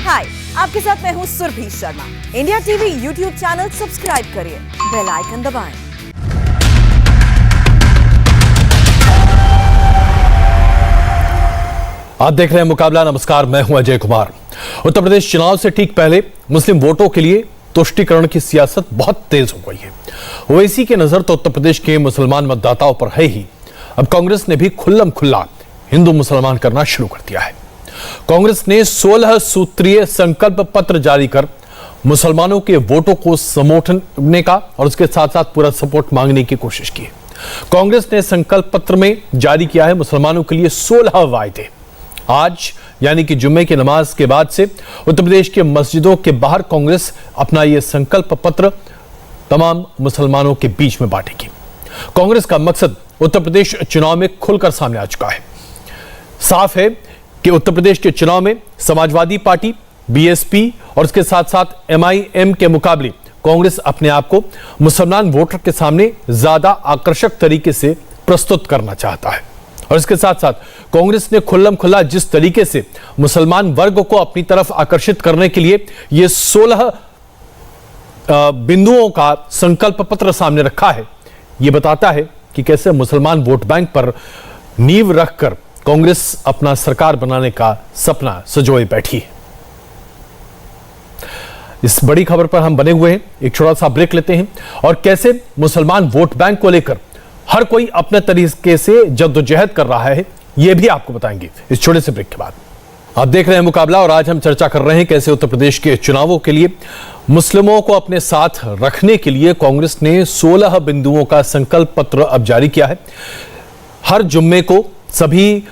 हाय, आपके साथ मैं हूँ Surbhi Sharma. India TV YouTube channel subscribe करिए, बेल आइकन दबाएं। आप देख रहे हैं मुकाबला। नमस्कार, मैं हूं अजय कुमार। उत्तर प्रदेश चुनाव से ठीक पहले मुस्लिम वोटों के लिए तुष्टीकरण की सियासत बहुत तेज हो गई है। ओवैसी की नजर तो उत्तर प्रदेश के मुसलमान मतदाताओं पर है ही। अब कांग्रेस ने भी खुल्लम खुल्ला हिंदू मुसलमान करना शुरू कर दिया है। कांग्रेस ने 16 सूत्रीय संकल्प पत्र जारी कर मुसलमानों के वोटों को समेटने का और उसके साथ साथ पूरा सपोर्ट मांगने की कोशिश की है। कांग्रेस ने संकल्प पत्र में जारी किया है मुसलमानों के लिए 16 वायदे। आज यानी कि जुम्मे की नमाज के बाद से उत्तर प्रदेश के मस्जिदों के बाहर कांग्रेस अपना यह संकल्प पत्र तमाम मुसलमानों के बीच में बांटेगी। कांग्रेस का मकसद उत्तर प्रदेश चुनाव में खुलकर सामने आ चुका है। साफ है कि उत्तर प्रदेश के चुनाव में समाजवादी पार्टी, बीएसपी और उसके साथ साथ एमआईएम के मुकाबले कांग्रेस अपने आप को मुसलमान वोटर के सामने ज्यादा आकर्षक तरीके से प्रस्तुत करना चाहता है। और इसके साथ साथ कांग्रेस ने खुल्लम खुल्ला जिस तरीके से मुसलमान वर्ग को अपनी तरफ आकर्षित करने के लिए ये 16 बिंदुओं का संकल्प पत्र सामने रखा है, ये बताता है कि कैसे मुसलमान वोट बैंक पर नींव रखकर कांग्रेस अपना सरकार बनाने का सपना सजोए बैठी है। इस बड़ी खबर पर हम बने हुए हैं। एक छोटा सा ब्रेक लेते हैं और कैसे मुसलमान वोट बैंक को लेकर हर कोई अपने तरीके से जद्दोजहद कर रहा है, यह भी आपको बताएंगे इस छोटे से ब्रेक के बाद। आप देख रहे हैं मुकाबला और आज हम चर्चा कर रहे हैं कैसे उत्तर प्रदेश के चुनावों के लिए मुस्लिमों को अपने साथ रखने के लिए कांग्रेस ने 16 बिंदुओं का संकल्प पत्र अब जारी किया है। हर जुम्मे को सभी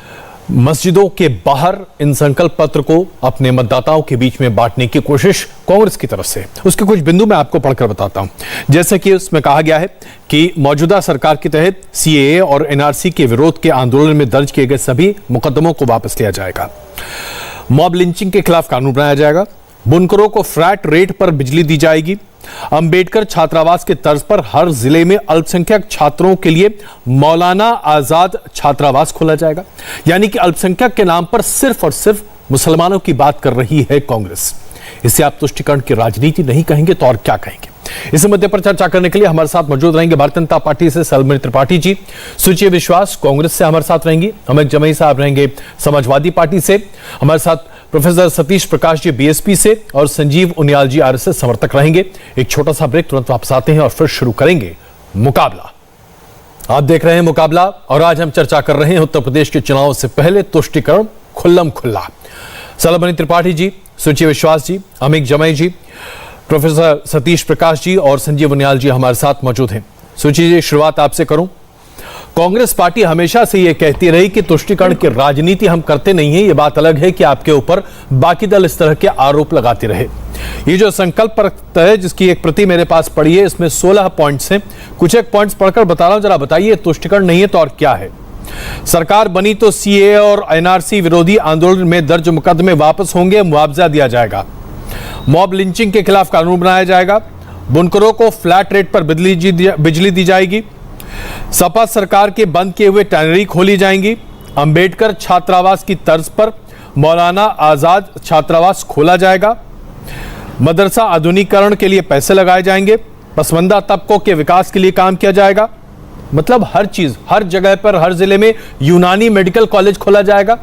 मस्जिदों के बाहर इन संकल्प पत्र को अपने मतदाताओं के बीच में बांटने की कोशिश कांग्रेस की तरफ से। उसके कुछ बिंदु मैं आपको पढ़कर बताता हूं। जैसे कि उसमें कहा गया है कि मौजूदा सरकार के तहत सीएए और एनआरसी के विरोध के आंदोलन में दर्ज किए गए सभी मुकदमों को वापस लिया जाएगा। मॉब लिंचिंग के खिलाफ कानून बनाया जाएगा। बुनकरों को फ्लैट रेट पर बिजली दी जाएगी। अंबेडकर छात्रावास के तर्ज पर हर जिले में अल्पसंख्यक छात्रों के लिए मौलाना आजाद छात्रावास खोला जाएगा। यानी कि अल्पसंख्यक के नाम पर सिर्फ और सिर्फ मुसलमानों की बात कर रही है कांग्रेस। इसे आप तुष्टीकरण की राजनीति नहीं कहेंगे तो और क्या कहेंगे। इस मुद्दे पर चर्चा करने के लिए हमारे साथ मौजूद रहेंगे भारतीय जनता पार्टी से सलमनी त्रिपाठी जी, सुचिया विश्वास कांग्रेस से हमारे साथ रहेंगी, अमित जमई साहब रहेंगे समाजवादी पार्टी से, हमारे साथ प्रोफेसर सतीश प्रकाश जी बीएसपी से और संजीव उनियाल जी आरएसएस समर्थक रहेंगे। एक छोटा सा ब्रेक, तुरंत वापस आते हैं और फिर शुरू करेंगे मुकाबला। आप देख रहे हैं मुकाबला और आज हम चर्चा कर रहे हैं उत्तर प्रदेश के चुनाव से पहले तुष्टीकरण खुल्लम खुल्ला। सलमनी त्रिपाठी जी, सुचिया विश्वास जी, अमित जमई जी, प्रोफेसर सतीश प्रकाश जी और संजीव उनियाल जी हमारे साथ मौजूद हैं। सुचिया जी, शुरुआत आपसे करूं। कांग्रेस पार्टी हमेशा से यह कहती रही कि तुष्टीकरण की राजनीति हम करते नहीं है। यह बात अलग है कि आपके ऊपर बाकी दल इस तरह के आरोप लगाते रहे। ये जो संकल्प पत्र है जिसकी एक प्रति मेरे पास पड़ी है, इसमें 16 पॉइंट्स हैं। कुछ एक पॉइंट्स पढ़कर बता रहा हूं, जरा बताइए तुष्टीकरण नहीं है तो और क्या है। सरकार बनी तो सीएए और एनआरसी विरोधी आंदोलन में दर्ज मुकदमे वापस होंगे, मुआवजा दिया जाएगा। मॉब लिंचिंग के खिलाफ कानून बनाया जाएगा। बुनकरों को फ्लैट रेट पर बिजली दी जाएगी। सपा सरकार के बंद किए हुए टैनरी खोली जाएंगी। अंबेडकर छात्रावास की तर्ज पर मौलाना आजाद छात्रावास खोला जाएगा। मदरसा आधुनिकीकरण के लिए पैसे लगाए जाएंगे। पसमानदा तबकों के विकास के लिए काम किया जाएगा। मतलब हर चीज, हर जगह पर, हर जिले में यूनानी मेडिकल कॉलेज खोला जाएगा।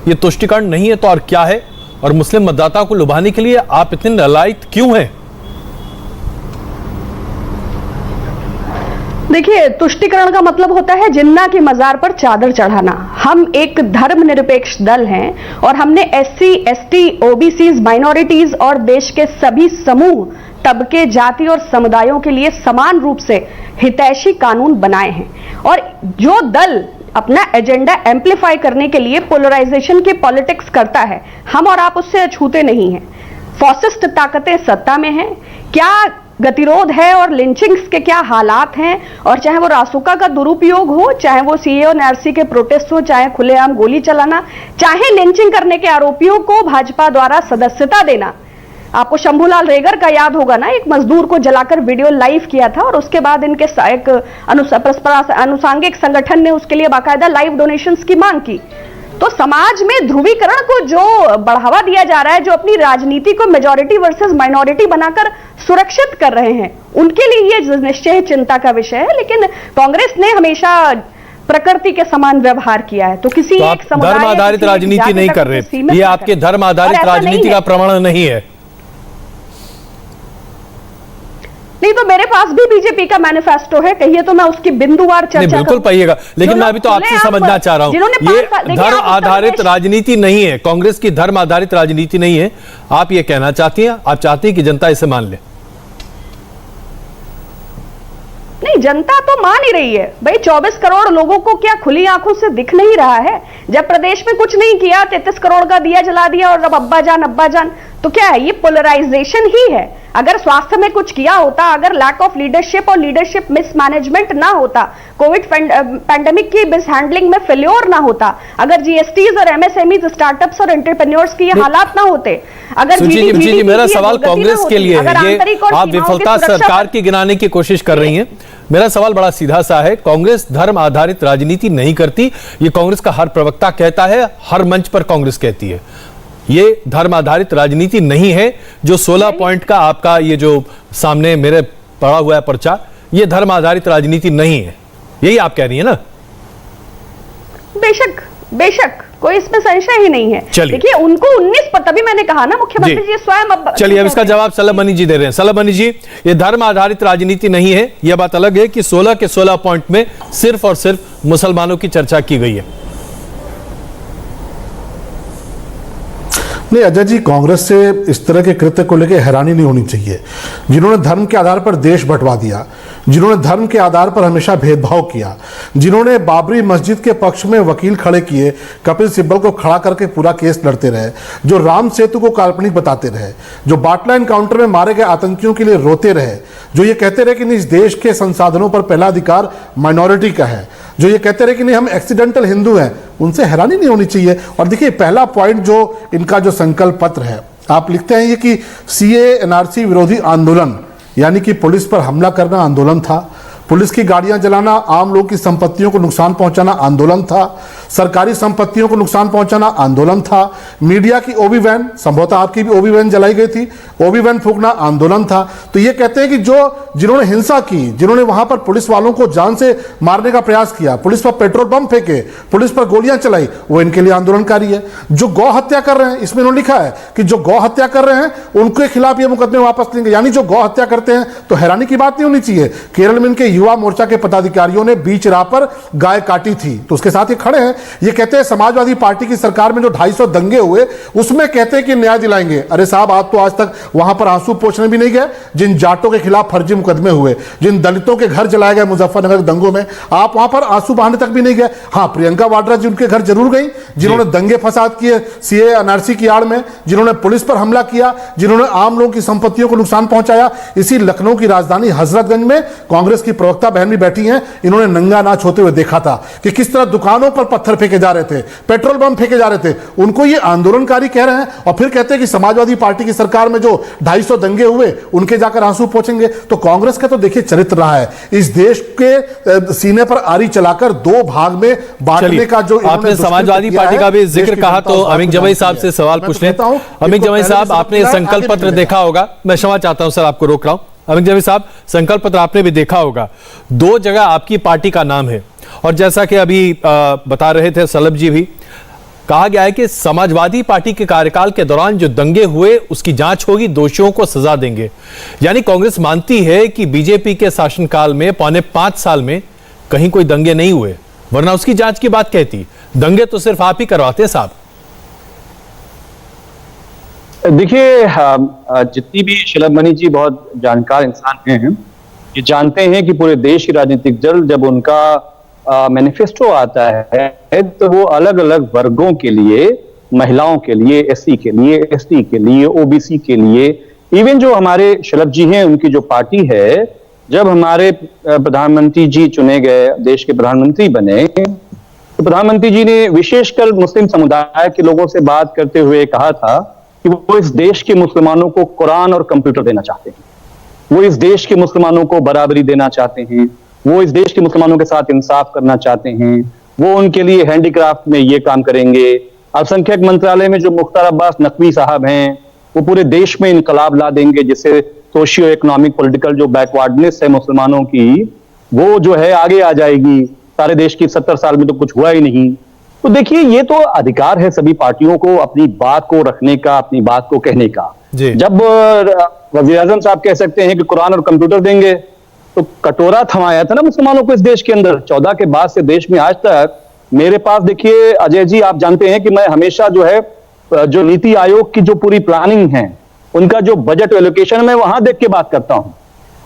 यह तुष्टीकरण नहीं है तो और क्या है। और मुस्लिम मतदाताओं को लुभाने के लिए आप इतने नालायक क्यों हैं? देखिए, तुष्टीकरण का मतलब होता है जिन्ना की मजार पर चादर चढ़ाना। हम एक धर्मनिरपेक्ष दल हैं और हमने एससी, एसटी, ओबीसीज, माइनॉरिटीज और देश के सभी समूह, तबके, जाति और समुदायों के लिए समान रूप से हितैषी कानून बनाए हैं। और जो दल अपना एजेंडा एम्प्लीफाई करने के लिए पोलराइजेशन की पॉलिटिक्स करता है, हम और आप उससे अछूते नहीं हैं। फॉसिस्ट ताकतें सत्ता में हैं, क्या गतिरोध है और लिंचिंग्स के क्या हालात हैं। और चाहे वो रासुका का दुरुपयोग हो, चाहे वो सीए और एनआरसी के प्रोटेस्ट हो, चाहे खुलेआम गोली चलाना, चाहे लिंचिंग करने के आरोपियों को भाजपा द्वारा सदस्यता देना। आपको शंभूलाल रेगर का याद होगा ना, एक मजदूर को जलाकर वीडियो लाइव किया था और उसके बाद इनके एक अनुसांगिक संगठन ने उसके लिए बाकायदा लाइव डोनेशंस की मांग की। तो समाज में ध्रुवीकरण को जो बढ़ावा दिया जा रहा है, जो अपनी राजनीति को मेजॉरिटी वर्सेस माइनॉरिटी बनाकर सुरक्षित कर रहे हैं, उनके लिए ये निश्चय चिंता का विषय है। लेकिन कांग्रेस ने हमेशा प्रकृति के समान व्यवहार किया है। तो किसी तो एक समुदाय धर्म आधारित राजनीति नहीं कर रहे, ये आपके धर्म आधारित राजनीति का प्रमाण नहीं है। नहीं, तो मेरे पास भी बीजेपी का मैनिफेस्टो है, कहिए तो मैं उसकी बिंदुवार चर्चा बिल्कुल पाइएगा, लेकिन मैं अभी तो आपसे समझना चाह रहा हूं, ये धर्म आधारित राजनीति नहीं है, कांग्रेस की धर्म आधारित राजनीति नहीं है। आप ये कहना चाहती हैं, आप चाहती हैं कि जनता इसे मान ले? नहीं, जनता तो मान ही रही है भाई। 24 करोड़ लोगों को क्या खुली आंखों से दिख नहीं रहा है? जब प्रदेश में कुछ नहीं किया, 33 करोड़ का दिया जला दिया और अब अब्बा जान, तो क्या है? ये पोलराइजेशन ही है। अगर स्वास्थ्य में कुछ किया होता, अगर लैक ऑफ लीडरशिप और लीडरशिप मिसमैनेजमेंट ना होता, कोविड पैंडेमिक की मिसहैंडलिंग में फेल्योर ना होता, अगर जीएसटीज और एमएसएमई स्टार्टअप्स और एंटरप्रेन्योर्स की ये हालात ना होते, अगर जी, मेरा सवाल कांग्रेस के लिए है, ये आप विफलता सरकार की गिनाने की कोशिश कर रही हैं। मेरा सवाल बड़ा सीधा सा है, कांग्रेस धर्म आधारित राजनीति नहीं करती, ये कांग्रेस का हर प्रवक्ता कहता है, हर मंच पर कांग्रेस कहती है। ये धर्म आधारित राजनीति नहीं है। जो 16 पॉइंट का आपका ये जो सामने मेरे पड़ा हुआ है पर्चा, ये धर्म आधारित राजनीति नहीं है, यही आप कह रही है ना? बेशक कोई इसमें संशय ही नहीं है। देखिए, उनको 19 पर, तभी मैंने कहा ना, मुख्यमंत्री जी स्वयं अब चलिए अब इसका जवाब सलम मनी जी दे रहे हैं। सलम मनी जी, ये धर्म आधारित राजनीति नहीं है, यह बात अलग है कि 16 के 16 पॉइंट में सिर्फ और सिर्फ मुसलमानों की चर्चा की गई है। नहीं अजय जी, कांग्रेस से इस तरह के कृत्य को लेकर हैरानी नहीं होनी चाहिए। जिन्होंने धर्म के आधार पर देश बंटवा दिया, जिन्होंने धर्म के आधार पर हमेशा भेदभाव किया, जिन्होंने बाबरी मस्जिद के पक्ष में वकील खड़े किए, कपिल सिब्बल को खड़ा करके पूरा केस लड़ते रहे, जो राम सेतु को काल्पनिक बताते रहे, जो बाटला एनकाउंटर में मारे गए आतंकियों के लिए रोते रहे, जो ये कहते रहे कि इस देश के संसाधनों पर पहला अधिकार माइनॉरिटी का है, जो ये कहते रहे कि नहीं हम एक्सीडेंटल हिंदू हैं, उनसे हैरानी नहीं होनी चाहिए। और देखिए, पहला पॉइंट जो इनका जो संकल्प पत्र है, आप लिखते हैं ये कि सीए एनआरसी विरोधी आंदोलन, यानी कि पुलिस पर हमला करना आंदोलन था, पुलिस की गाड़ियां जलाना, आम लोगों की संपत्तियों को नुकसान पहुंचाना आंदोलन था, सरकारी संपत्तियों को नुकसान पहुंचाना आंदोलन था, मीडिया की ओबी वैन, संभवतः आपकी भी ओबी वैन जलाई गई थी, ओबी वैन फूंकना आंदोलन था। तो ये कहते हैं कि जिन्होंने हिंसा की, जिन्होंने वहां पर पुलिस वालों को जान से मारने का प्रयास किया, पुलिस पर पेट्रोल बम फेंके, पुलिस पर गोलियां चलाई, वो इनके लिए आंदोलनकारी है। जो गौ हत्या कर रहे हैं, इसमें इन्होंने लिखा है कि जो गौ हत्या कर रहे हैं उनके खिलाफ ये मुकदमे वापस लेंगे, यानी जो गौ हत्या करते हैं। तो हैरानी की बात नहीं होनी चाहिए, केरल में इनके युवा मोर्चा के पदाधिकारियों ने बीच राह पर गाय काटी थी, तो उसके साथ ये खड़े हैं। ये कहते हैं समाजवादी पार्टी की सरकार में जो 250 दंगे हुए, उसमें कहते हैं कि न्याय दिलाएंगे। अरे साहब, आप तो आज तक वहां पर आंसू पोंछने भी नहीं गए। जिन जाटों के खिलाफ फर्जी मुकदमे हुए, जिन दलितों के घर जलाए गए मुजफ्फरनगर दंगों में, आप वहां पर आंसू बहाने तक भी नहीं गए। हाँ, प्रियंका वाड्रा जी उनके घर जरूर गई, जिन्होंने दंगे फसाद किए सीए एनआरसी की आड़ में, जिन्होंने पुलिस पर हमला किया, जिन्होंने आम लोगों की संपत्तियों को नुकसान पहुंचाया। इसी लखनऊ की राजधानी हजरतगंज में कांग्रेस की प्रवक्ता बहन भी बैठी हैं, इन्होंने नंगा नाच होते हुए देखा था कि किस तरह दुकानों पर पत्थर फेंके जा रहे थे, पेट्रोल बम फेंके जा रहे थे। उनको ये आंदोलनकारी कह रहे हैं और फिर कहते हैं कि समाजवादी पार्टी की सरकार में जो 250 दंगे हुए उनके जाकर आंसू पोंछेंगे। तो कांग्रेस का तो देखिए चरित्र रहा है, इस देश के सीने पर आरी चलाकर दो भाग में बांटने का। जो आपने समाजवादी पार्टी का भी जिक्र कहा, तो अमित जमाई साहब से सवाल पूछ लेता हूं। अमित जमाई साहब, आपने संकल्प पत्र देखा होगा, मैं क्षमा चाहता हूं सर, आपको रोक रहा हूं। अमित जमाई साहब, संकल्प पत्र आपने भी देखा होगा, 2 जगह आपकी पार्टी का नाम है, और जैसा कि अभी बता रहे थे सलभ जी भी, कहा गया है कि समाजवादी पार्टी के कार्यकाल के दौरान जो दंगे हुए उसकी जांच होगी, दोषियों को सजा देंगे। यानी कांग्रेस मानती है कि बीजेपी के शासनकाल में पौने 5 साल में कहीं कोई दंगे नहीं हुए, वरना उसकी जांच की बात कहती। दंगे तो सिर्फ आप ही करवाते साहब। देखिए, जितनी भी शलभ मनी जी बहुत जानकार इंसान हैं, ये जानते हैं कि पूरे देश की राजनीतिक दल जब उनका मैनिफेस्टो आता है तो वो अलग अलग वर्गों के लिए, महिलाओं के लिए, एससी के लिए, एसटी के लिए, ओबीसी के लिए, इवन जो हमारे शलभ जी हैं उनकी जो पार्टी है, जब हमारे प्रधानमंत्री जी चुने गए, देश के प्रधानमंत्री बने, तो प्रधानमंत्री जी ने विशेषकर मुस्लिम समुदाय के लोगों से बात करते हुए कहा था कि वो इस देश के मुसलमानों को कुरान और कंप्यूटर देना चाहते हैं, वो इस देश के मुसलमानों को बराबरी देना चाहते हैं, वो इस देश के मुसलमानों के साथ इंसाफ करना चाहते हैं, वो उनके लिए हैंडीक्राफ्ट में ये काम करेंगे। अल्पसंख्यक मंत्रालय में जो मुख्तार अब्बास नकवी साहब हैं, वो पूरे देश में इनकलाब ला देंगे, जिससे सोशियो इकोनॉमिक पॉलिटिकल जो बैकवर्डनेस है मुसलमानों की, वो जो है आगे आ जाएगी। सारे देश की 70 साल में तो कुछ हुआ ही नहीं। तो देखिए, ये तो अधिकार है सभी पार्टियों को अपनी बात को रखने का, अपनी बात को कहने का। जब वज़ीर आज़म साहब कह सकते हैं कि कुरान और कंप्यूटर देंगे, तो कटोरा थमाया था ना मुसलमानों को इस देश के अंदर 14 के बाद से देश में आज तक। मेरे पास देखिए अजय जी, आप जानते हैं कि मैं हमेशा जो है जो नीति आयोग की जो पूरी प्लानिंग है, उनका जो बजट एलोकेशन, मैं वहां देख के बात करता हूं।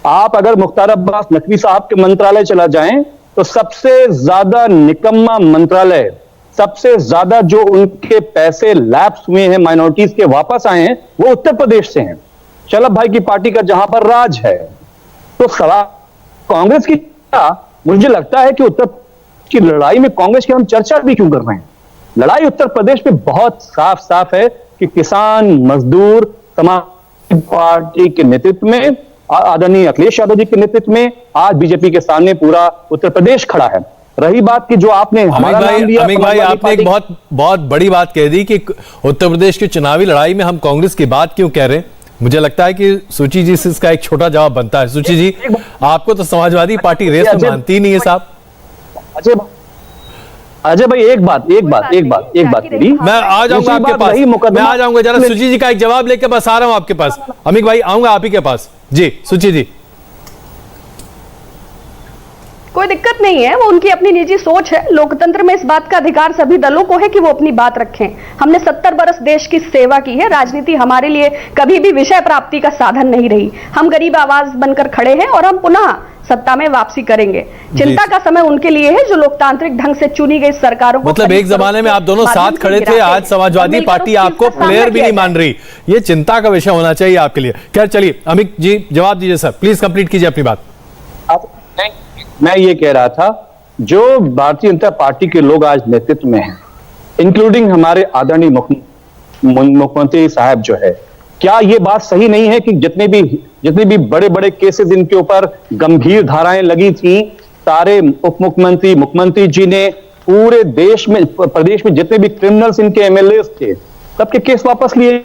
आप अगर मुख्तार अब्बास नकवी साहब के मंत्रालय चला जाएं, तो सबसे ज्यादा निकम्मा मंत्रालय, सबसे ज्यादा जो उनके पैसे लैप्स हुए हैं, माइनॉरिटीज के वापस आए हैं, वो उत्तर प्रदेश से हैं, शलभ भाई की पार्टी का जहां पर राज है। तो सवाल कांग्रेस की, मुझे लगता है कि उत्तर की लड़ाई में कांग्रेस की हम चर्चा भी क्यों कर रहे हैं? लड़ाई उत्तर प्रदेश में बहुत साफ साफ है कि किसान, मजदूर, समाजवादी पार्टी के नेतृत्व में, आदरणीय अखिलेश यादव जी के नेतृत्व में आज बीजेपी के सामने पूरा उत्तर प्रदेश खड़ा है। रही बात कि जो आपने हमारा नाम लिया, अमित भाई, आपने एक बहुत बड़ी बात कह दी कि उत्तर प्रदेश की चुनावी लड़ाई में हम कांग्रेस की बात क्यों कह रहे हैं। मुझे लगता है कि सूची जी से इसका एक छोटा जवाब बनता है। सूची जी, आपको तो समाजवादी पार्टी रेस में मानती नहीं है साहब। अजय भाई, एक बात मेरी, मैं आ जाऊंगा आपके पास, मैं आ जाऊंगा। जरा सुची जी का एक जवाब लेके बस आ रहा हूं आपके पास। अमित भाई, आऊंगा आप ही के पास। जी सुची जी। कोई दिक्कत नहीं है, वो उनकी अपनी निजी सोच है। लोकतंत्र में इस बात का अधिकार सभी दलों को है कि वो अपनी बात रखें। हमने 70 बरस देश की सेवा की है। राजनीति हमारे लिए कभी भी विषय प्राप्ति का साधन नहीं रही। हम गरीब आवाज बनकर खड़े हैं और हम पुनः सत्ता में वापसी करेंगे। चिंता का समय उनके लिए है जो लोकतांत्रिक ढंग से चुनी गई सरकारों को, मतलब एक जमाने में आप दोनों साथ खड़े थे, आज समाजवादी पार्टी आपको प्लेयर भी नहीं मान रही। ये चिंता का विषय होना चाहिए आपके लिए। खैर चलिए, अमित जी जवाब दीजिए सर, प्लीज कंप्लीट कीजिए अपनी बात। मैं ये कह रहा था, जो भारतीय जनता पार्टी के लोग आज नेतृत्व में हैं, इंक्लूडिंग हमारे आदरणीय मुख्यमंत्री साहब जो है, क्या ये बात सही नहीं है कि जितने भी बड़े बड़े केसेस इनके ऊपर गंभीर धाराएं लगी थी, सारे उप मुख्यमंत्री, मुख्यमंत्री जी ने पूरे देश में, प्रदेश में जितने भी क्रिमिनल्स इनके एमएलए थे, सबके केस वापस लिए।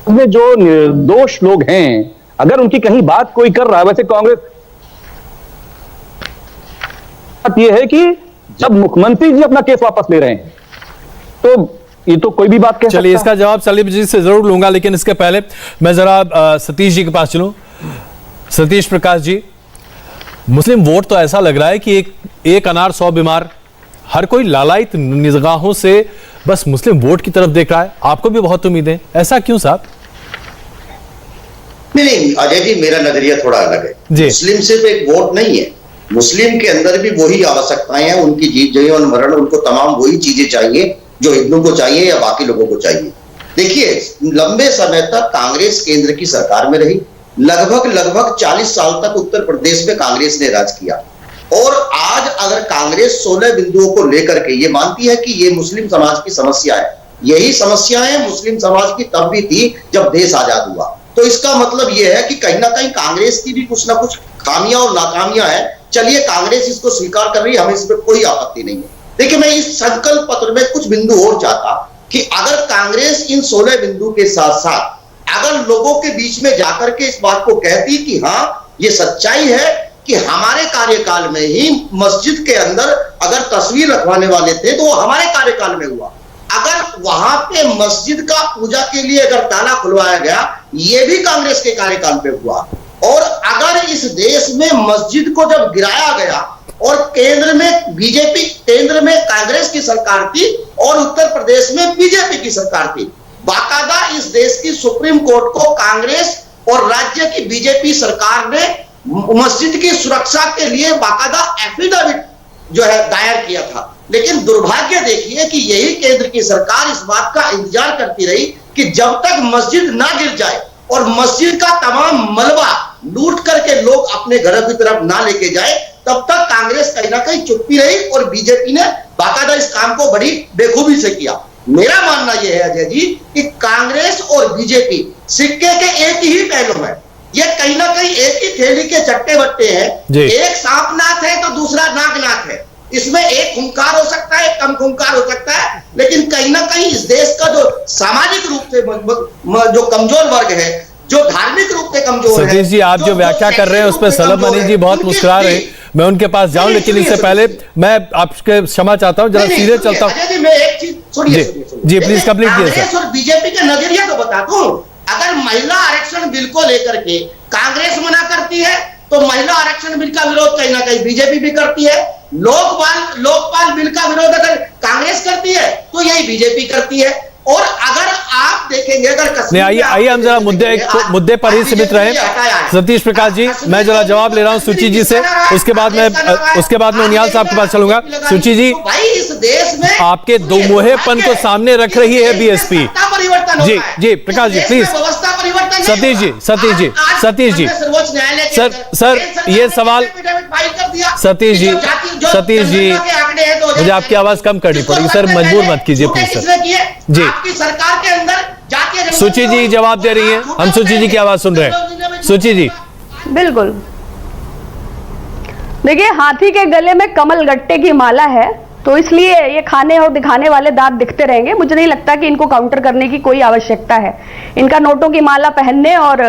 उसमें जो निर्दोष लोग हैं, अगर उनकी कहीं बात कोई कर रहा है, वैसे कांग्रेस ये है कि जब मुख्यमंत्री जी अपना केस वापस ले रहे हैं, तो ये तो कोई भी बात कह सकता है। चलिए, इसका जवाब सलीम जी से जरूर लूंगा, लेकिन इसके पहले मैं जरा सतीश जी के पास चलूं। सतीश प्रकाश जी, मुस्लिम वोट तो ऐसा लग रहा है कि एक अनार 100 बीमार, हर कोई लालायित निगाहों से बस मुस्लिम वोट की तरफ देख रहा है। आपको भी बहुत उम्मीदें, ऐसा क्यों साहब? नहीं अजय जी, मेरा नजरिया थोड़ा अलग है। मुस्लिम सिर्फ एक वोट नहीं है, मुस्लिम के अंदर भी वही आवश्यकताएं हैं, उनकी जीवन मरण, उनको तमाम वही चीजें चाहिए जो हिंदुओं को चाहिए या बाकी लोगों को चाहिए। देखिए, लंबे समय तक कांग्रेस केंद्र की सरकार में रही, लगभग 40 साल तक उत्तर प्रदेश में कांग्रेस ने राज किया। और आज अगर कांग्रेस 16 बिंदुओं को लेकर के ये मानती है कि ये मुस्लिम समाज की समस्या है, यही समस्याएं मुस्लिम समाज की तब भी थी जब देश आजाद हुआ, तो इसका मतलब यह है कि कहीं ना कहीं कांग्रेस की भी कुछ ना कुछ खामियां और नाकामियां हैं। चलिए, कांग्रेस इसको स्वीकार कर रही है, हमें इस पर कोई आपत्ति नहीं है। देखिए, मैं इस संकल्प पत्र में कुछ बिंदु और चाहता कि अगर कांग्रेस इन 16 बिंदु के साथ साथ अगर लोगों के बीच में जाकर के इस बात को कहती कि हाँ, ये सच्चाई है कि हमारे कार्यकाल में ही मस्जिद के अंदर अगर तस्वीर रखवाने वाले थे तो वो हमारे कार्यकाल में हुआ, अगर वहां पे मस्जिद का पूजा के लिए अगर ताला खुलवाया गया, ये भी कांग्रेस के कार्यकाल पे हुआ, और अगर इस देश में मस्जिद को जब गिराया गया और केंद्र में बीजेपी, केंद्र में कांग्रेस की सरकार थी और उत्तर प्रदेश में बीजेपी की सरकार थी, बाकायदा इस देश की सुप्रीम कोर्ट को कांग्रेस और राज्य की बीजेपी सरकार ने मस्जिद की सुरक्षा के लिए बाकायदा एफिडेविट जो है दायर किया था। लेकिन दुर्भाग्य देखिए कि यही केंद्र की सरकार इस बात का इंतजार करती रही कि जब तक मस्जिद ना गिर जाए और मस्जिद का तमाम मलबा लूट करके लोग अपने घरों की तरफ ना लेके जाए, तब तक कांग्रेस कहीं ना कहीं चुप्पी रही और बीजेपी ने बाकायदा इस काम को बड़ी बेखूबी से किया। मेरा मानना यह है अजय जी कि कांग्रेस और बीजेपी सिक्के के एक ही पहलू है, ये कहीं ना कहीं एक ही थैली के चट्टे बट्टे हैं। एक सांपनाथ है तो दूसरा नागनाथ है, इसमें एक खूंखार हो सकता है, कम खूंखार हो सकता है, लेकिन कहीं ना कहीं इस देश का जो सामाजिक रूप से जो कमजोर वर्ग है, जो धार्मिक रूप से कमजोर है, सतीश जी, आप जो व्याख्या कर रहे हैं उस पर सलम मनी जी बहुत मुस्कुरा रहे हैं। मैं उनके पास जाऊं, लेकिन इससे पहले मैं आपके क्षमा चाहता हूं, जरा सीधे चलता हूं। मैं एक चीज सुनिए जी प्लीज कंप्लीट कीजिए कांग्रेस और बीजेपी का नजरिया तो बता दूं। अगर महिला आरक्षण बिल को लेकर के कांग्रेस मना करती है तो महिला आरक्षण बिल का विरोध कहीं ना कहीं बीजेपी भी करती है। लोकपाल बिल का विरोध अगर कांग्रेस करती है तो यही बीजेपी करती है। और अगर आप देखेंगे, अगर आइए हम जरा मुद्दे पर ही सीमित रहे। सतीश प्रकाश जी, मैं जरा जवाब ले रहा हूं सुची जी से, उसके बाद मैं उनियाल साहब के पास चलूंगा। सुची जी, इस देश में आपके दो मुहेपन को सामने रख रही है बीएसपी। जी प्रकाश जी प्लीज। सतीश जी सर ये सवाल, सतीश जी मुझे आपकी आवाज कम करनी पड़ेगी सर, मजबूर मत कीजिए प्लीज सर। जी आपकी सरकार के अंदर सुची जी जवाब दे रही हैं, हम सुची जी की आवाज सुन रहे हैं। सुची जी बिल्कुल, देखिए हाथी के गले में कमल गट्टे की माला है, तो इसलिए ये खाने और दिखाने वाले दांत दिखते रहेंगे। मुझे नहीं लगता कि इनको काउंटर करने की कोई आवश्यकता है। इनका नोटों की माला पहनने और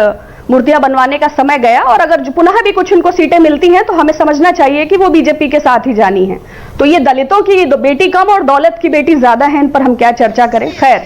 मूर्तियां बनवाने का समय गया, और अगर पुनः भी कुछ इनको सीटें मिलती हैं तो हमें समझना चाहिए कि वो बीजेपी के साथ ही जानी है। तो ये दलितों की बेटी कम और दौलत की बेटी ज्यादा है, इन पर हम क्या चर्चा करें। खैर,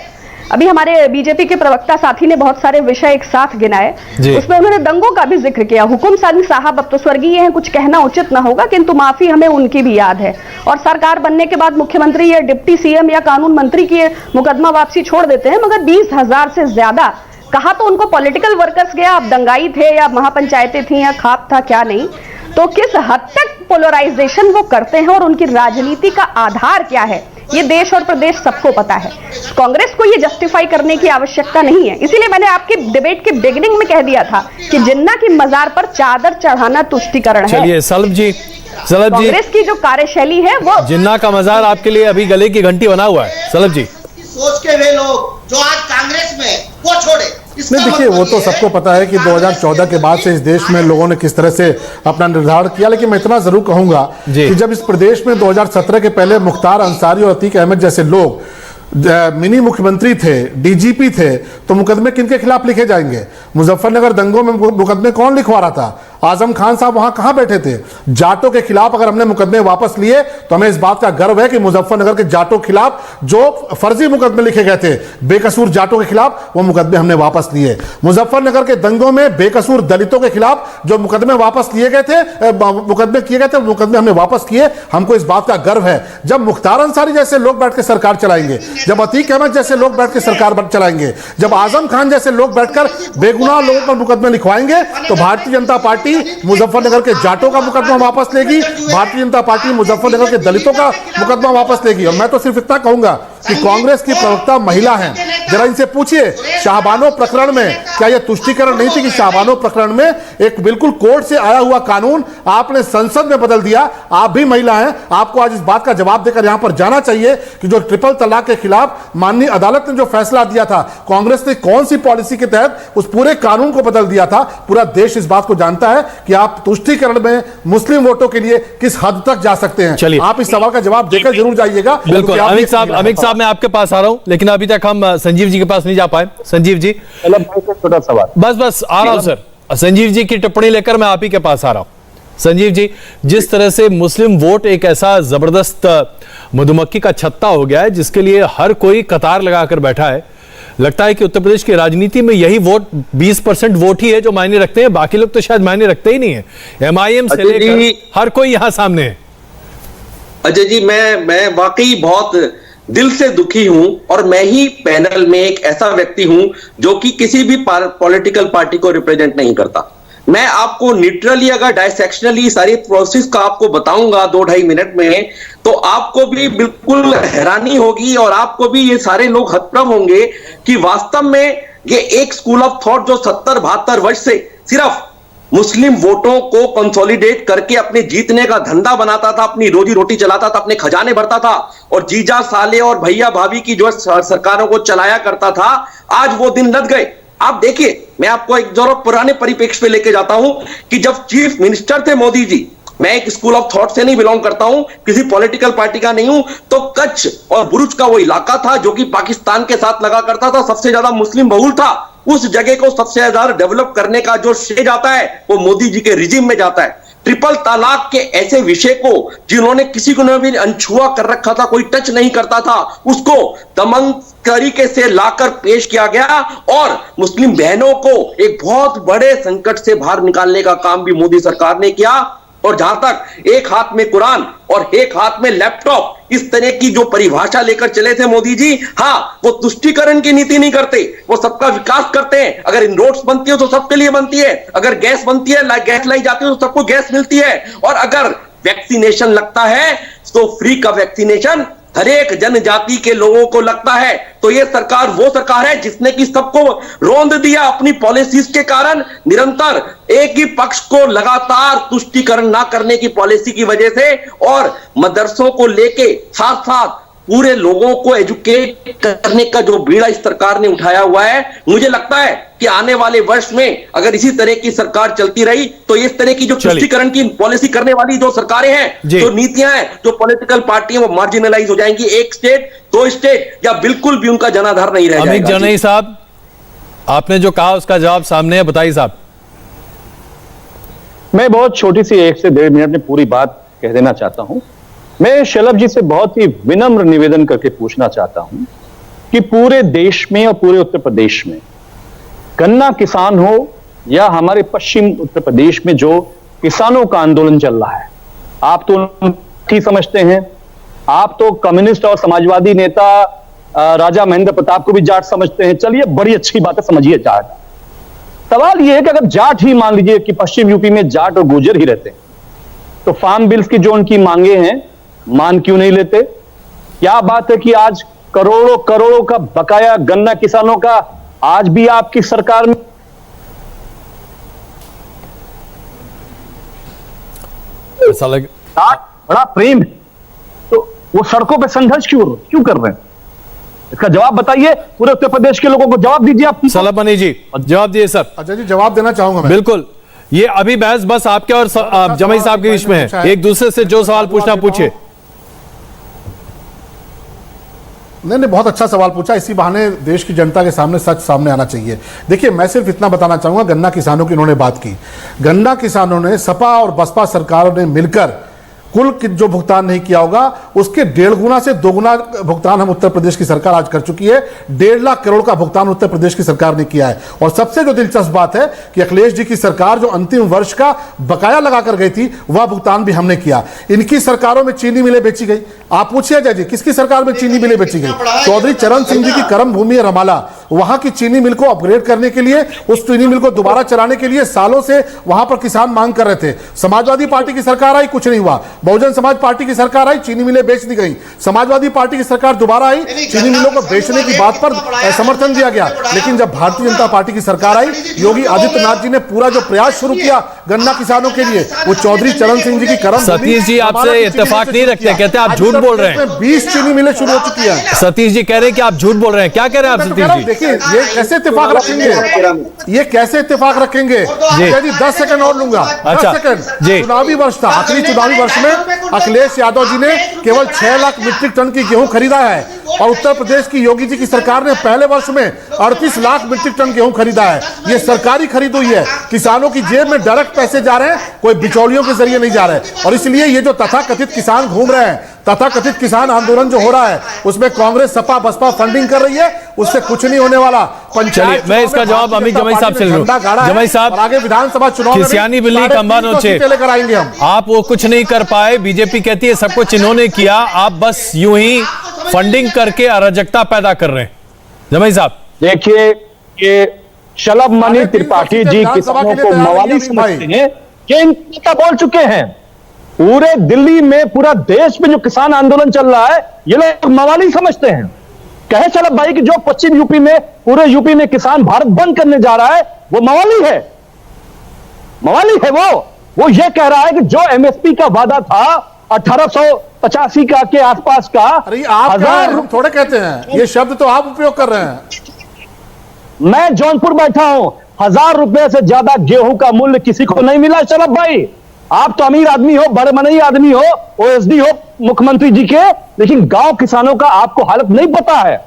अभी हमारे बीजेपी के प्रवक्ता साथी ने बहुत सारे विषय एक साथ गिनाए, उसमें उन्होंने दंगों का भी जिक्र किया। हुकुम सिंह साहब अब तो स्वर्गीय हैं, कुछ कहना उचित ना होगा, किंतु माफी हमें उनकी भी याद है। और सरकार बनने के बाद मुख्यमंत्री या डिप्टी सीएम या कानून मंत्री की मुकदमा वापसी छोड़ देते हैं, मगर 20,000 से ज्यादा कहा तो उनको पॉलिटिकल वर्कर्स गया, आप दंगाई थे या महापंचायतें थी या खाप था क्या नहीं। तो किस हद तक पोलराइजेशन वो करते हैं और उनकी राजनीति का आधार क्या है, ये देश और प्रदेश सबको पता है। कांग्रेस को ये जस्टिफाई करने की आवश्यकता नहीं है। इसीलिए मैंने आपकी डिबेट के बिगिनिंग में कह दिया था कि जिन्ना की मजार पर चादर चढ़ाना तुष्टीकरण है। चलिए सलम जी, कांग्रेस की जो कार्यशैली है वो जिन्ना का मजार आपके लिए अभी गले की घंटी बना हुआ है। सलम जी, सोच के वे लोग जो आज कांग्रेस में, वो छोड़े। नहीं, देखिए वो तो सबको पता है कि 2014 के बाद से इस देश में लोगों ने किस तरह से अपना निर्धारण किया, लेकिन मैं इतना जरूर कहूंगा कि जब इस प्रदेश में 2017 के पहले मुख्तार अंसारी और अतीक अहमद जैसे लोग मिनी मुख्यमंत्री थे, डीजीपी थे, तो मुकदमे किनके खिलाफ लिखे जाएंगे? मुजफ्फरनगर दंगों में मुकदमे कौन लिखवा रहा था? आजम खान साहब वहां कहां बैठे थे? जाटों के खिलाफ अगर हमने मुकदमे वापस लिए तो हमें इस बात का गर्व है कि मुजफ्फरनगर के जाटों के खिलाफ जो फर्जी मुकदमे लिखे गए थे बेकसूर जाटों के खिलाफ, वो मुकदमे हमने वापस लिए। मुजफ्फरनगर के दंगों में बेकसूर दलितों के खिलाफ जो मुकदमे वापस लिए गए थे, मुकदमे किए गए थे, मुकदमे हमने वापस किए। हमको इस बात का गर्व है। जब मुख्तार अंसारी जैसे लोग बैठ के सरकार चलाएंगे, जब अतीक अहमद जैसे लोग बैठ के सरकार चलाएंगे, जब आजम खान जैसे लोग बैठकर बेगुनाह लोगों पर मुकदमे लिखवाएंगे, तो भारतीय जनता पार्टी मुजफ्फरनगर के जाटों का मुकदमा वापस लेगी, भारतीय जनता पार्टी मुजफ्फरनगर के दलितों का मुकदमा वापस लेगी। और मैं तो सिर्फ इतना कहूंगा कि कांग्रेस की प्रवक्ता महिला हैं, जरा इनसे पूछिए शाहबानो प्रकरण में क्या यह तुष्टीकरण नहीं थी कि शाहबानो प्रकरण में एक बिल्कुल कोर्ट से आया हुआ कानून आपने संसद में बदल दिया? आप भी महिला हैं, आपको आज इस बात का जवाब देकर यहां पर जाना चाहिए कि जो ट्रिपल तलाक के खिलाफ माननीय अदालत ने जो फैसला दिया था, कांग्रेस ने कौन सी पॉलिसी के तहत उस पूरे कानून को बदल दिया था। पूरा देश इस बात को जानता है कि आप तुष्टीकरण में मुस्लिम वोटों के लिए किस हद तक जा सकते हैं। चलिए, आप इस सवाल का जवाब देकर जरूर जाइएगा। बिल्कुल। अमित साहब मैं आपके पास आ रहा हूं, लेकिन अभी तक हम संजीव जी के पास नहीं जा पाए। संजीव जी, छोटा सवाल, बस आ रहा हूं सर। संजीव जी की टिप्पणी लेकर मैं आप ही के पास आ रहा हूं। संजीव जी, जिस तरह से मुस्लिम वोट एक ऐसा जबरदस्त मधुमक्खी का छत्ता हो गया है जिसके लिए हर कोई कतार लगाकर बैठा है, लगता है कि उत्तर प्रदेश की राजनीति में यही वोट 20% वोट ही है जो मायने रखते हैं, बाकी लोग तो शायद मायने रखते ही नहीं है। एमआईएम से लेकर हर कोई यहां सामने है। अजय जी, मैं वाकई बहुत दिल से दुखी हूं, और मैं ही पैनल में एक ऐसा व्यक्ति हूं जो कि किसी भी पॉलिटिकल पार्टी को रिप्रेजेंट नहीं करता। मैं आपको न्यूट्रली अगर डायसेक्शनली सारी प्रोसेस का आपको बताऊंगा 2-2.5 मिनट में, तो आपको भी बिल्कुल हैरानी होगी और आपको भी ये सारे लोग हतप्रभ होंगे कि वास्तव में ये एक स्कूल ऑफ थॉट जो 70-72 वर्ष से सिर्फ मुस्लिम वोटों को कंसोलिडेट करके अपने जीतने का धंधा बनाता था, अपनी रोजी रोटी चलाता था, अपने खजाने भरता था, और जीजा साले और भैया भाभी की जो सरकारों को चलाया करता था, आज वो दिन लद गए। आप देखिए, मैं आपको एक जरा पुराने परिप्रेक्ष्य पे लेके जाता हूं कि जब चीफ मिनिस्टर थे मोदी जी, मैं एक स्कूल ऑफ थॉट से नहीं बिलोंग करता हूं, किसी पॉलिटिकल पार्टी का नहीं हूं, तो कच्छ और बुरुज का वो इलाका था जो कि पाकिस्तान के साथ लगा करता था, सबसे ज्यादा मुस्लिम बहुल था। उस जगह को सबसे ज्यादा डेवलप करने का जो श्रेय जाता है वो मोदी जी के रिजिम में जाता है। ट्रिपल तलाक के ऐसे विषय को जिन्होंने किसी को भी अनछुआ कर रखा था, कोई टच नहीं करता था, उसको दमन तरीके से लाकर पेश किया गया और मुस्लिम बहनों को एक बहुत बड़े संकट से बाहर निकालने का काम भी मोदी सरकार ने किया। और जहां तक एक हाथ में कुरान और एक हाथ में लैपटॉप, इस तरह की जो परिभाषा लेकर चले थे मोदी जी, हाँ, वो तुष्टीकरण की नीति नहीं करते, वो सबका विकास करते हैं। अगर इन रोड्स बनती हो तो सबके लिए बनती है, अगर गैस बनती है, गैस लाई जाती है तो सबको गैस मिलती है, और अगर वैक्सीनेशन लगता है तो फ्री का वैक्सीनेशन हर एक जनजाति के लोगों को लगता है। तो ये सरकार वो सरकार है जिसने कि सबको रोंद दिया अपनी पॉलिसीज के कारण। निरंतर एक ही पक्ष को लगातार तुष्टीकरण ना करने की पॉलिसी की वजह से, और मदरसों को लेके साथ साथ पूरे लोगों को एजुकेट करने का जो बीड़ा इस सरकार ने उठाया हुआ है, मुझे लगता है कि आने वाले वर्ष में अगर इसी तरह की सरकार चलती रही तो इस तरह की जो तुष्टीकरण की पॉलिसी करने वाली जो सरकारें हैं, जो नीतियां हैं, जो पॉलिटिकल पार्टी है, वो मार्जिनलाइज हो जाएंगी। एक स्टेट, दो स्टेट, या बिल्कुल भी उनका जनाधार नहीं रह जाएगा। अमित जनई साहब, आपने जो कहा उसका जवाब सामने है, बताइए साहब। मैं बहुत छोटी सी 1 से 1.5 मिनट में पूरी बात कह देना चाहता हूं। मैं शलभ जी से बहुत ही विनम्र निवेदन करके पूछना चाहता हूं कि पूरे देश में और पूरे उत्तर प्रदेश में गन्ना किसान हो या हमारे पश्चिम उत्तर प्रदेश में जो किसानों का आंदोलन चल रहा है, आप तो ठीक समझते हैं, आप तो कम्युनिस्ट और समाजवादी नेता राजा महेंद्र प्रताप को भी जाट समझते हैं। चलिए, बड़ी अच्छी बात है, समझिए जाट। सवाल यह है कि अगर जाट ही मान लीजिए कि पश्चिम यूपी में जाट और गुर्जर ही रहते हैं, तो फार्म बिल्स की जो उनकी मांगे हैं, मान क्यों नहीं लेते? क्या बात है कि आज करोड़ों करोड़ों का बकाया गन्ना किसानों का आज भी आपकी सरकार में ऐसा लग बड़ा प्रेम है, तो वो सड़कों पे संघर्ष क्यों कर रहे हैं? इसका जवाब बताइए, पूरे उत्तर प्रदेश के लोगों को जवाब दीजिए आप। सलाम मनी जी, जवाब दिए सर। अजय जी, जवाब देना चाहूंगा मैं। बिल्कुल, ये अभी बहस बस आपके और जमई साहब के बीच में है, एक दूसरे से जो सवाल पूछना पूछे। नहीं, बहुत अच्छा सवाल पूछा। इसी बहाने देश की जनता के सामने सच सामने आना चाहिए। देखिए, मैं सिर्फ इतना बताना चाहूंगा, गन्ना किसानों की इन्होंने बात की। गन्ना किसानों ने, सपा और बसपा सरकारों ने मिलकर कुल जो भुगतान नहीं किया होगा उसके 1.5 गुना से 2 गुना भुगतान हम उत्तर प्रदेश की सरकार आज कर चुकी है। 1.5 लाख करोड़ का भुगतान उत्तर प्रदेश की सरकार ने किया है। और सबसे जो दिलचस्प बात है कि अखिलेश जी की सरकार जो अंतिम वर्ष का बकाया लगाकर गई थी, वह भुगतान भी हमने किया। इनकी सरकारों में चीनी मिलें बेची गई। आप पूछिए अजय जी, किसकी सरकार में चीनी मिलें बेची गई? चौधरी चरण सिंह जी की कर्म भूमि है रमाला, वहां की चीनी मिल को अपग्रेड करने के लिए, उस चीनी मिल को दोबारा चलाने के लिए सालों से वहां पर किसान मांग कर रहे थे। समाजवादी पार्टी की सरकार आई, कुछ नहीं हुआ। बहुजन समाज पार्टी की सरकार आई, चीनी मिलें बेच दी गई। समाजवादी पार्टी की सरकार दोबारा आई, चीनी मिलों को बेचने की बात पर समर्थन दिया गया। लेकिन जब भारतीय जनता पार्टी की सरकार आई, योगी आदित्यनाथ जी ने पूरा जो प्रयास शुरू किया गन्ना किसानों के लिए, वो चौधरी चरण सिंह जी की कर्म। सतीश जी आपसे इत्तेफाक नहीं रखते, कहते हैं आप झूठ बोल रहे हैं। 20 चीनी मिलें शुरू हो चुकी है। सतीश जी कह रहे हैं कि आप झूठ बोल रहे हैं, क्या कह रहे हैं आप सतीश जी? देखिए, ये कैसे इत्तेफाक रखेंगे? ये कैसे इत्तेफाक रखेंगे जी? 10 सेकंड और लूंगा। 10 सेकंड। चुनावी वर्ष था, आखिरी चुनावी वर्ष में अखिलेश यादव जी ने केवल 6 लाख मीट्रिक टन की गेहूं खरीदा है, और उत्तर प्रदेश की योगी जी की सरकार ने पहले वर्ष में 38 लाख मीट्रिक टन गेहूं खरीदा है। ये सरकारी खरीद हुई है। किसानों की जेब में डायरेक्ट पैसे जा रहे हैं, कोई बिचौलियों के जरिए नहीं जा रहे। और इसलिए ये जो तथाकथित किसान घूम रहे हैं, तथाकथित किसान आंदोलन जो हो रहा है, उसमें कांग्रेस सपा बसपा फंडिंग कर रही है, उससे कुछ नहीं होने वाला। चलिए, मैं इसका जवाब अमित जमई साहब से लूं। जमई साहब, आगे विधानसभा चुनाव में खिसियानी बिल्ली खंबा नोचे लेकर आएंगे हम। आप वो कुछ नहीं कर पाए, बीजेपी कहती है सब कुछ इन्होंने किया, आप बस यूं ही फंडिंग करके अराजकता पैदा कर रहे हैं। जमई साहब, देखिए, ये शलभ मणि त्रिपाठी जी किसानों को मवाली समझते हैं कि इनका बोल चुके हैं। पूरे दिल्ली में, पूरा देश में जो किसान आंदोलन चल रहा है, ये लोग मवाली समझते हैं। कहे शलभ भाई कि जो पश्चिम यूपी में, पूरे यूपी में किसान भारत बंद करने जा रहा है, वो मवाली है। मवाली है वो ये कह रहा है कि जो एमएसपी का वादा था 1885 का के आसपास का, अरे आप हम थोड़े कहते हैं, ये शब्द तो आप उपयोग कर रहे हैं। मैं जौनपुर बैठा हूं, 1000 रुपए से ज्यादा गेहूं का मूल्य किसी को नहीं मिला शलभ भाई। आप तो अमीर आदमी हो, बड़मनई आदमी हो, ओएसडी हो मुख्यमंत्री जी के, लेकिन गांव किसानों का आपको हालत नहीं पता है।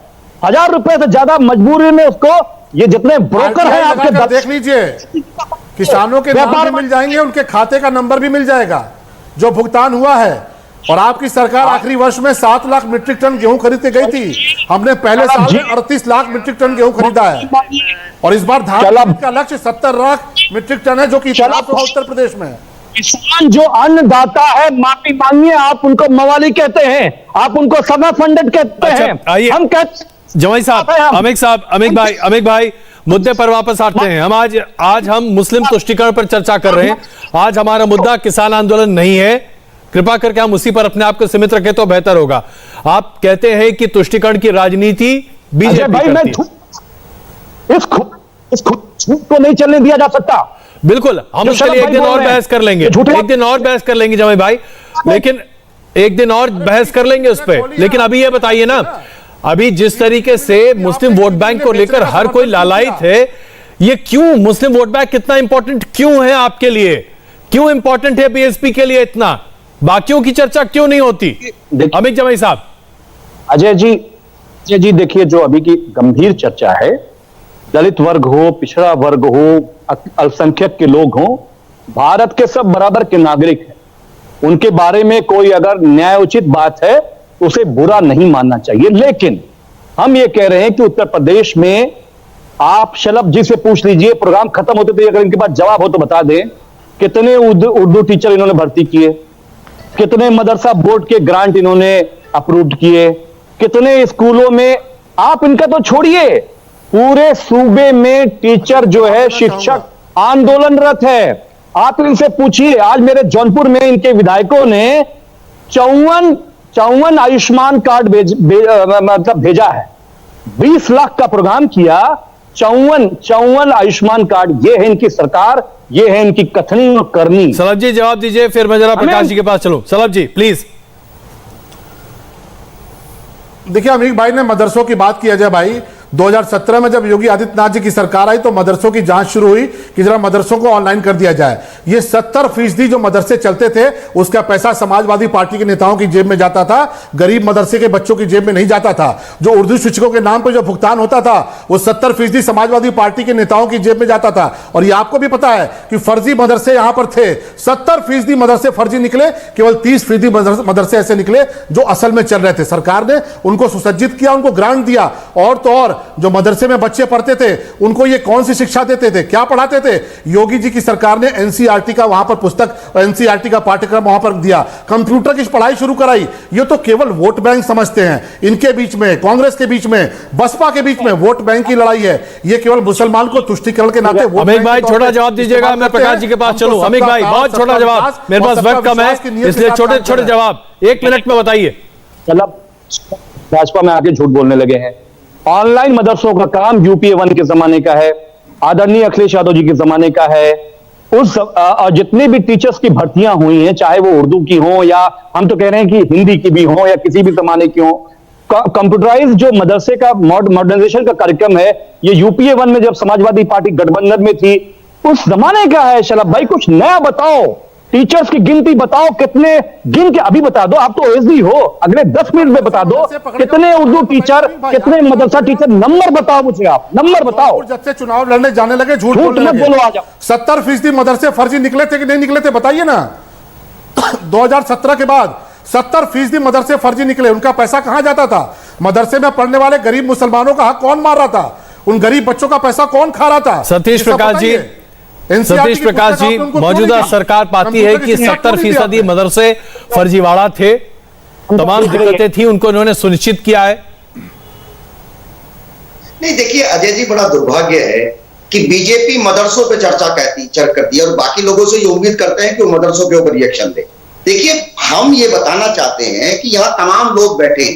1000 रुपए से ज्यादा मजबूरी में उसको, ये जितने ब्रोकर हैं आपके, देख लीजिए, किसानों के नाम भी मिल जाएंगे, उनके खाते का नंबर भी मिल जाएगा जो भुगतान हुआ है। और आपकी सरकार आखिरी वर्ष में 7 लाख मीट्रिक टन गेहूं खरीद के गई थी। हमने पहले साल में 38 लाख मीट्रिक टन गेहूं खरीदा है, और इस बार धान का लक्ष्य 70 लाख मीट्रिक टन है, जो कि उत्तर प्रदेश में है। किसान जो अन्नदाता है, माफी मांगिए, आप उनको मवाली कहते हैं, आप उनको सना फंडेड कहते हैं। हम कहते जमाई साहब, अमिक भाई मुद्दे पर वापस आते हैं। हम आज हम मुस्लिम तुष्टीकरण पर चर्चा कर रहे हैं। आज हमारा मुद्दा किसान आंदोलन नहीं है, कृपा करके हम उसी पर अपने आप को सीमित रखें तो बेहतर होगा। आप कहते हैं कि तुष्टीकरण की राजनीति बीजेपी भाई, मैं इस को नहीं चलने दिया जा सकता। बिल्कुल, हम उसके लिए एक दिन और बहस कर लेंगे, एक दिन और बहस कर लेंगे जमाई भाई, लेकिन एक दिन और बहस कर लेंगे उस पर। लेकिन अभी ये बताइए ना, अभी जिस तरीके से मुस्लिम वोट बैंक को लेकर हर कोई लालायित है, ये क्यों? मुस्लिम वोट बैंक कितना इंपॉर्टेंट क्यों है आपके लिए? क्यों इंपॉर्टेंट है बीएसपी के लिए इतना? बाकियों की चर्चा क्यों नहीं होती? अमित जमाई साहब। अजय जी देखिए, जो अभी की गंभीर चर्चा है, दलित वर्ग हो, पिछड़ा वर्ग हो, अल्पसंख्यक के लोग हो, भारत के सब बराबर के नागरिक हैं। उनके बारे में कोई अगर न्यायोचित बात है, उसे बुरा नहीं मानना चाहिए। लेकिन हम ये कह रहे हैं कि उत्तर प्रदेश में, आप शलभ जी से पूछ लीजिए, प्रोग्राम खत्म होते थे, अगर इनके पास जवाब हो तो बता दें, कितने उर्दू टीचर इन्होंने भर्ती किए, कितने मदरसा बोर्ड के ग्रांट इन्होंने अप्रूव किए, कितने स्कूलों में, आप इनका तो छोड़िए, पूरे सूबे में टीचर जो है, शिक्षक आंदोलनरत है। आप इनसे पूछिए, आज मेरे जौनपुर में इनके विधायकों ने 54 आयुष्मान कार्ड मतलब भेजा है। 20 लाख का प्रोग्राम किया, 54 आयुष्मान कार्ड। ये है इनकी सरकार, ये है इनकी कथनी और करनी। सलभ जी जवाब दीजिए, फिर मैं जरा प्रकाश जी के पास चलूं। सलभ जी प्लीज। देखिए, अमीर भाई ने मदरसों की बात की। अजय भाई, 2017 में जब योगी आदित्यनाथ जी की सरकार आई तो मदरसों की जांच शुरू हुई कि जरा मदरसों को ऑनलाइन कर दिया जाए। ये 70% जो मदरसे चलते थे, उसका पैसा समाजवादी पार्टी के नेताओं की जेब में जाता था, गरीब मदरसे के बच्चों की जेब में नहीं जाता था। जो उर्दू शिक्षकों के नाम पर जो भुगतान होता था, वो 70% समाजवादी पार्टी के नेताओं की जेब में जाता था। और ये आपको भी पता है कि फर्जी मदरसे यहां पर थे, 70% मदरसे फर्जी निकले, केवल 30% मदरसे ऐसे निकले जो असल में चल रहे थे। सरकार ने उनको सुसज्जित किया, उनको ग्रांट दिया। और तो और जो मदरसे में बच्चे पढ़ते थे, उनको ये कौन सी शिक्षा देते थे, क्या पढ़ाते थे? योगी जी की सरकार ने एनसीईआरटी का वहां पर पुस्तक, एनसीईआरटी का पाठ्यक्रम वहां पर दिया, कंप्यूटर की पढ़ाई शुरू कराई। ये तो केवल वोट बैंक समझते हैं। इनके बीच में, कांग्रेस के बीच में, बसपा के बीच में वोट बैंक की लड़ाई है। ये केवल मुसलमान को तुष्टीकरण के नाते। अमित भाई छोटा जवाब दीजिएगा, मैं प्रकाश जी के पास चलूं। अमित भाई बहुत छोटा जवाब, मेरे पास वक्त कम है, इसलिए छोटे छोटे जवाब 1 मिनट में बताइए। मतलब भाजपा में आके झूठ बोलने लगे हैं। ऑनलाइन मदरसों का काम यूपीए 1 के जमाने का है, आदरणीय अखिलेश यादव जी के जमाने का है। उस जितनी भी टीचर्स की भर्तियां हुई हैं, चाहे वो उर्दू की हो या हम तो कह रहे हैं कि हिंदी की भी हो या किसी भी जमाने की हो, कंप्यूटराइज जो मदरसे का मॉडर्नाइजेशन का कार्यक्रम है, ये यूपीए 1 में जब समाजवादी पार्टी गठबंधन में थी, उस जमाने का है। शलभ भाई कुछ नया बताओ, टीचर्स की गिनती बताओ, कितने गिन के अभी बता दो। आप तो ओएसडी हो, अगले 10 मिनट में बता दो कितने उर्दू टीचर, कितने मदरसा टीचर, नंबर बताओ मुझे, आप नंबर बताओ। जब से चुनाव लड़ने जाने लगे झूठ बोलने लगे। बोलो, आ जाओ। 70% मदरसे फर्जी निकले थे कि नहीं निकले थे, बताइए ना। 2017 के बाद 70% मदरसे फर्जी निकले। उनका पैसा कहां जाता था? मदरसे में पढ़ने वाले गरीब मुसलमानों का हक कौन मार रहा था? उन गरीब बच्चों का पैसा कौन खा रहा था? सतीश प्रकाश जी, मौजूदा सरकार पाती है कि 70% मदरसे फर्जीवाड़ा थे, तमाम दिक्कतें थी, उनको उन्होंने सुनिश्चित किया है। नहीं, देखिए अजय जी, बड़ा दुर्भाग्य है कि बीजेपी मदरसों पे चर्चा करती है और बाकी लोगों से ये उम्मीद करते हैं कि वो मदरसों के ऊपर रिएक्शन दे। देखिए, हम ये बताना चाहते हैं कि यहाँ तमाम लोग बैठे।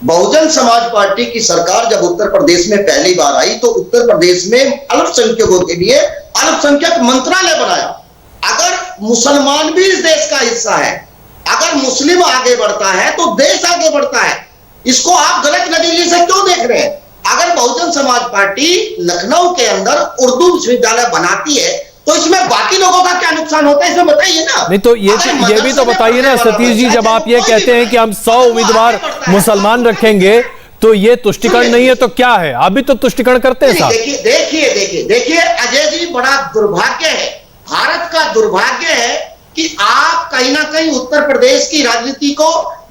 बहुजन समाज पार्टी की सरकार जब उत्तर प्रदेश में पहली बार आई तो उत्तर प्रदेश में अल्पसंख्यकों के लिए अल्पसंख्यक मंत्रालय बनाया। अगर मुसलमान भी इस देश का हिस्सा है, अगर मुस्लिम आगे बढ़ता है तो देश आगे बढ़ता है। इसको आप गलत नतीजे से क्यों देख रहे हैं? अगर बहुजन समाज पार्टी लखनऊ के अंदर उर्दू विश्वविद्यालय बनाती है तो इसमें बाकी लोगों का क्या नुकसान होता है, इसमें बताइए ना। नहीं तो ये भी तो बताइए ना सतीश जी, जब आप ये कहते हैं कि हम 100 उम्मीदवार मुसलमान रखेंगे तो ये तुष्टिकरण नहीं है तो क्या है? आप भी तो तुष्टिकरण करते हैं साहब। देखिए अजय जी, बड़ा दुर्भाग्य है, भारत का दुर्भाग्य है कि आप कहीं ना कहीं उत्तर प्रदेश की राजनीति को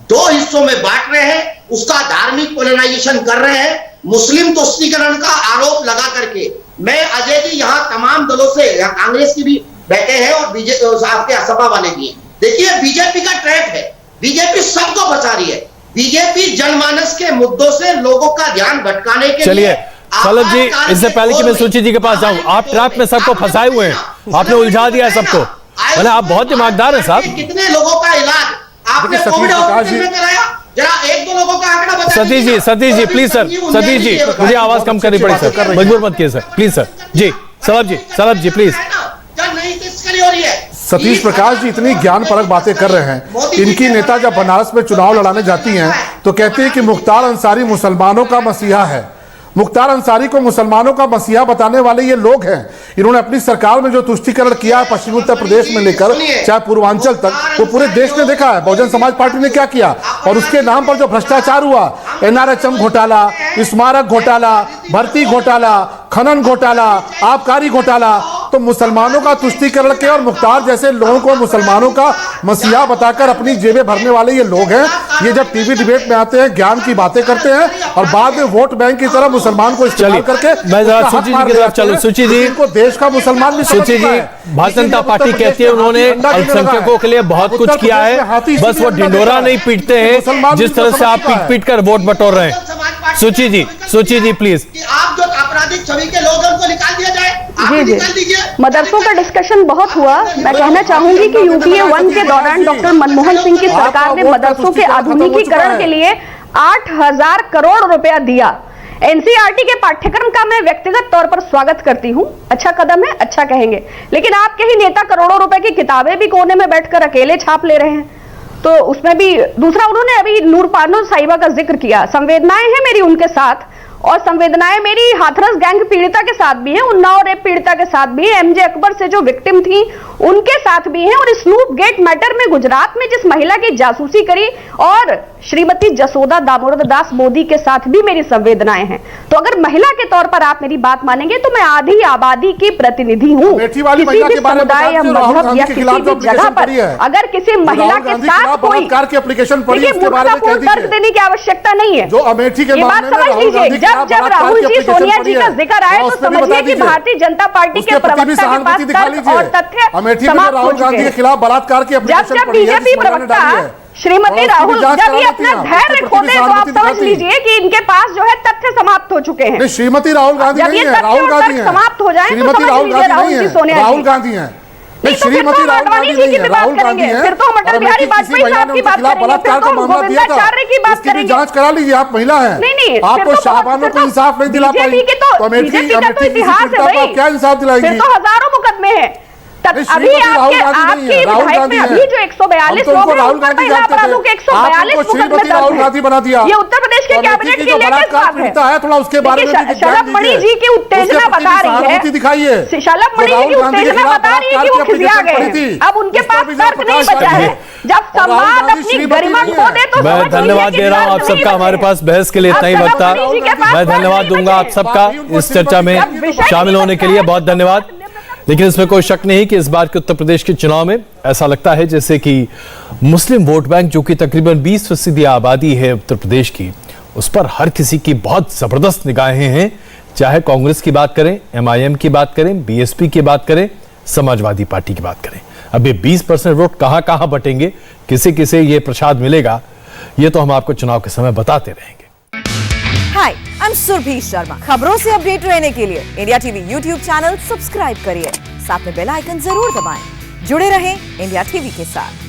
2 हिस्सों में बांट रहे हैं, उसका धार्मिक पोलराइजेशन कर रहे हैं, मुस्लिम तुष्टिकरण का आरोप लगा करके। मैं अजय जी यहाँ तमाम दलों से, यहाँ कांग्रेस की भी बैठे हैं और बीजेपी आपके सपा वाले भी हैं। देखिए बीजेपी का ट्रैप है, बीजेपी सबको फंसा रही है, बीजेपी जनमानस के मुद्दों से लोगों का ध्यान भटकाने के लिए। चलिए सलभ जी, इससे पहले कि मैं सुची जी के पास जाऊं, आप ट्रैप में सबको फंसाए हुए हैं, आपने उलझा दिया है सबको। मैंने आप बहुत दिमागदार हैं साहब। कितने लोगों का इलाज आपने कोविड हॉस्पिटल में कराया? जरा 1-2 लोगों का आंकड़ा बताइए। सतीश जी प्लीज सर, सतीश जी मुझे आवाज कम करनी पड़ी सर, मजबूर मत कीजिए सर प्लीज सर। जी सलभ जी प्लीज। सतीश प्रकाश जी इतनी ज्ञान परक बातें कर रहे हैं। इनकी नेता जब बनारस में चुनाव लड़ाने जाती हैं तो कहते हैं कि मुख्तार अंसारी मुसलमानों का मसीहा है। मुख्तार अंसारी को मुसलमानों का मसीहा बताने वाले ये लोग हैं। इन्होंने अपनी सरकार में जो तुष्टिकरण किया पश्चिमी उत्तर प्रदेश में लेकर चाहे पूर्वांचल तक, वो पूरे देश ने देखा है। बहुजन समाज पार्टी ने क्या किया और उसके नाम पर जो भ्रष्टाचार हुआ, NRHM घोटाला, स्मारक घोटाला, भर्ती घोटाला, खनन घोटाला, आबकारी घोटाला, तो मुसलमानों का तुष्टिकरण के और मुख्तार जैसे लोगों को मुसलमानों का मसीहा बताकर अपनी जेबें भरने वाले ये लोग हैं। ये जब टीवी डिबेट में आते हैं, ज्ञान की बातें करते हैं और बाद में वोट बैंक की तरह मुसलमान को इस्तेमाल करके। मैं जरा सुची जी की तरफ चलूं। सुची जी को देश का मुसलमान भी सुची जी, भारतीय जनता पार्टी कहती है उन्होंने अल्पसंख्यकों के लिए बहुत कुछ किया है, बस वो ढिंढोरा नहीं पीटते हैं जिस तरह से आप पीट पीट कर वोट बटोर रहे हैं। सुची जी प्लीज। आप जो आपराधिक छवि के लोग हैं उनको निकाल दिया जाए। जी मदरसों का डिस्कशन बहुत हुआ। मैं कहना चाहूंगी कि UPA 1 के दौरान डॉक्टर मनमोहन सिंह की सरकार ने मदरसों के आधुनिकीकरण के लिए 8,000 करोड़ रुपया दिया। NCERT के पाठ्यक्रम का मैं व्यक्तिगत तौर पर स्वागत करती हूं, अच्छा कदम है, अच्छा कहेंगे। लेकिन आपके ही नेता करोड़ों रुपए की किताबें भी कोने में बैठकर अकेले छाप ले रहे हैं, तो उसमें भी दूसरा उन्होंने अभी नूरपानो साहिबा का जिक्र किया। संवेदनाएं हैं मेरी उनके साथ, और संवेदनाएं मेरी हाथरस गैंग पीड़िता के साथ भी है, उन्नाव रेप पीड़िता के साथ भी है, MJ अकबर से जो विक्टिम थी उनके साथ भी है, और स्नूप गेट मैटर में गुजरात में जिस महिला की जासूसी करी और श्रीमती जसोदा दामोदर दास मोदी के साथ भी मेरी संवेदनाएं हैं। तो अगर महिला के तौर पर आप मेरी बात मानेंगे तो मैं आधी आबादी की प्रतिनिधि हूँ। किसी भी समुदाय या मजहब या किसी भी जगह पर अगर किसी महिला के साथ कोई तर्क देने की आवश्यकता नहीं है। ये बात समझ लीजिए, जब राहुल जी सोनिया जी का जिक्र आए तो समझिए कि भारतीय जनता पार्टी के प्रवक्ता के पास तर्क और तथ्य समाप्त हो चुके हैं। जब बीजेपी प्रवक्ता श्रीमती राहुल जब ये अपना धैर्य खोते तो आप समझ लीजिए कि इनके पास जो है तथ्य समाप्त हो चुके हैं। श्रीमती राहुल गांधी नहीं है, राहुल गांधी है। समाप्त हो जाए तो समझ लीजिए राहुल जी सोनिया जी, राहुल गांधी है। श्रीमती राहुल जी की बात करेंगे, फिर तो हम अटल बिहारी वाजपेयी साहब की बात करेंगे, फिर तो हम गोविंदाचार्य की बात करेंगे। जांच करा लीजिए, आप महिला हैं। नहीं, आपको शाहबानों को इंसाफ नहीं दिला पाई, बीजेपी का तो इतिहास है भाई, क्या इंसाफ दिलाएंगे? फिर तो हजारों मुकदमे हैं। अभी आपकी विधायक में अभी जो 142 लोग हैं उन पर महिला अपराधों के 142 मुकदमे दर्ज हैं। ये उत्तर प्रदेश के कैबिनेट की लेटेस्ट बात है। थोड़ा उसके बारे में शलभ मणि जी की उत्तेजना बता रही है, दिखाइए। शलभ मणि जी की उत्तेजना बता रही है कि वो खिसिया गए, अब उनके पास तर्क नहीं बचा है। जब संवाद अपनी गरिमा खो दे तो मैं धन्यवाद दे रहा हूं आप सबका, हमारे पास बहस के लिए इतना ही वक्त था। मैं धन्यवाद दूंगा आप सबका इस चर्चा में शामिल होने के लिए, बहुत धन्यवाद। लेकिन इसमें कोई शक नहीं कि इस बार के उत्तर प्रदेश के चुनाव में ऐसा लगता है जैसे कि मुस्लिम वोट बैंक, जो कि तकरीबन 20% आबादी है उत्तर प्रदेश की, उस पर हर किसी की बहुत जबरदस्त निगाहें हैं। चाहे कांग्रेस की बात करें, MIM की बात करें, BSP की बात करें, समाजवादी पार्टी की बात करें। अब ये 20% वोट कहां कहां बटेंगे, किसे किसे ये प्रसाद मिलेगा, ये तो हम आपको चुनाव के समय बताते रहेंगे। हाय, आई एम सुरभि शर्मा। खबरों से अपडेट रहने के लिए India TV YouTube channel subscribe करिए, साथ में बेल आइकन जरूर दबाएं। जुड़े रहें इंडिया टीवी के साथ।